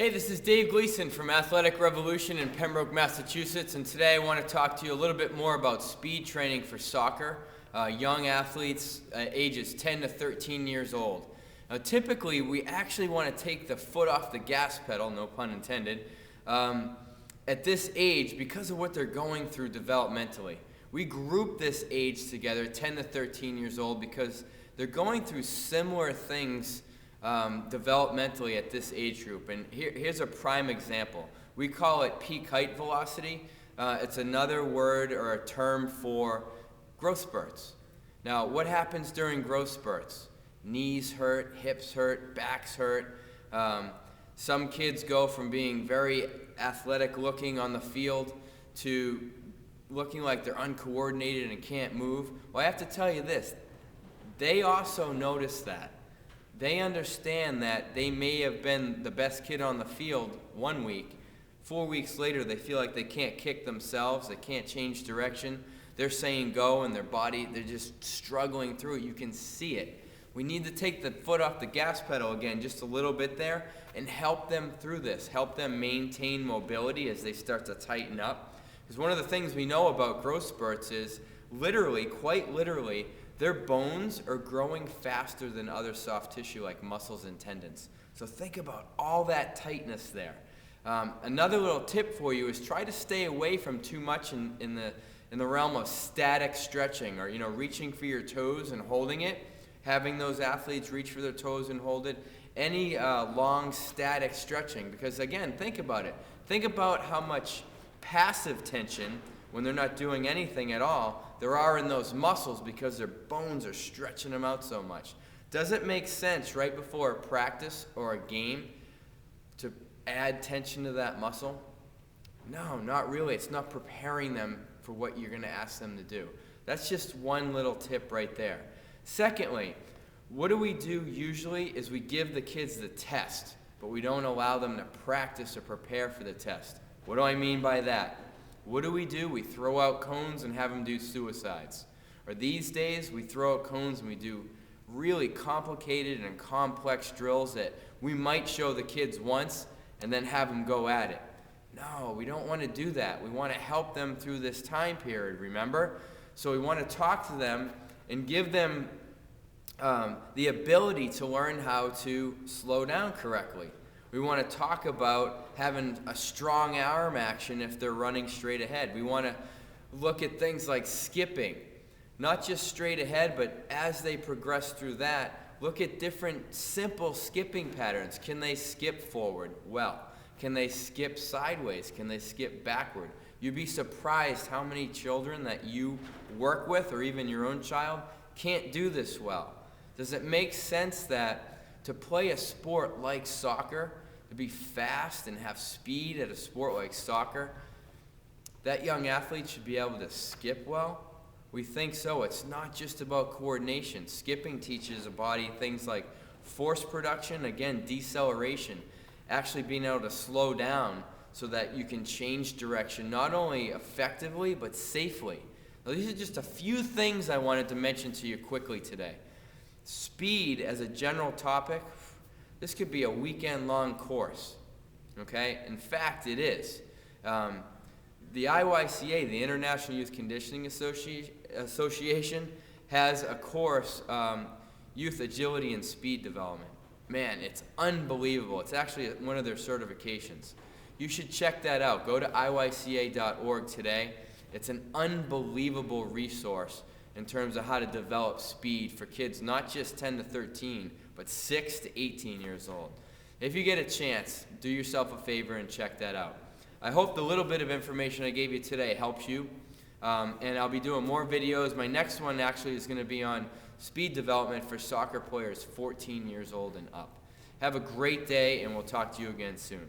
Hey, this is Dave Gleason from Athletic Revolution in Pembroke, Massachusetts, and today I want to talk to you a little bit more about speed training for soccer, young athletes ages 10 to 13 years old. Now, typically, we actually want to take the foot off the gas pedal, no pun intended, at this age because of what they're going through developmentally. We group this age together, 10 to 13 years old, because they're going through similar things developmentally at this age group. And here's a prime example. We call it peak height velocity. It's another word or a term for growth spurts. Now, what happens during growth spurts? Knees hurt, hips hurt, backs hurt. Some kids go from being very athletic looking on the field to looking like they're uncoordinated and can't move. Well, I have to tell you this. They also notice that. They understand that they may have been the best kid on the field 1 week. 4 weeks later, they feel like they can't kick themselves. They can't change direction. They're saying go, and their body, they're just struggling through it. You can see it. We need to take the foot off the gas pedal again just a little bit there and help them through this. Help them maintain mobility as they start to tighten up. Because one of the things we know about growth spurts is literally, quite literally, their bones are growing faster than other soft tissue like muscles and tendons. So think about all that tightness there. Another little tip for you is try to stay away from too much in the realm of static stretching, or reaching for your toes and holding it. Having those athletes reach for their toes and hold it. Any long static stretching, because again, think about it. Think about how much passive tension, when they're not doing anything at all, there are in those muscles because their bones are stretching them out so much. Does it make sense right before a practice or a game to add tension to that muscle? No, not really. It's not preparing them for what you're going to ask them to do. That's just one little tip right there. Secondly, what do we do usually is we give the kids the test, but we don't allow them to practice or prepare for the test. What do I mean by that? What do? We throw out cones and have them do suicides. Or these days, we throw out cones and we do really complicated and complex drills that we might show the kids once and then have them go at it. No, we don't want to do that. We want to help them through this time period, remember? So we want to talk to them and give them the ability to learn how to slow down correctly. We want to talk about having a strong arm action if they're running straight ahead. We want to look at things like skipping, not just straight ahead, but as they progress through that, look at different simple skipping patterns. Can they skip forward? Well, can they skip sideways? Can they skip backward? You'd be surprised how many children that you work with, or even your own child, can't do this well. Does it make sense that to play a sport like soccer, to be fast and have speed at a sport like soccer, that young athlete should be able to skip well? We think so. It's not just about coordination. Skipping teaches a body things like force production, again, deceleration, actually being able to slow down so that you can change direction, not only effectively, but safely. Now, these are just a few things I wanted to mention to you quickly today. Speed as a general topic, this could be a weekend-long course, okay? In fact, it is. The IYCA, the International Youth Conditioning Association, has a course, Youth Agility and Speed Development. Man, it's unbelievable. It's actually one of their certifications. You should check that out. Go to iyca.org today. It's an unbelievable resource in terms of how to develop speed for kids, not just 10 to 13, but 6 to 18 years old. If you get a chance, do yourself a favor and check that out. I hope the little bit of information I gave you today helps you, and I'll be doing more videos. My next one actually is going to be on speed development for soccer players 14 years old and up. Have a great day, and we'll talk to you again soon.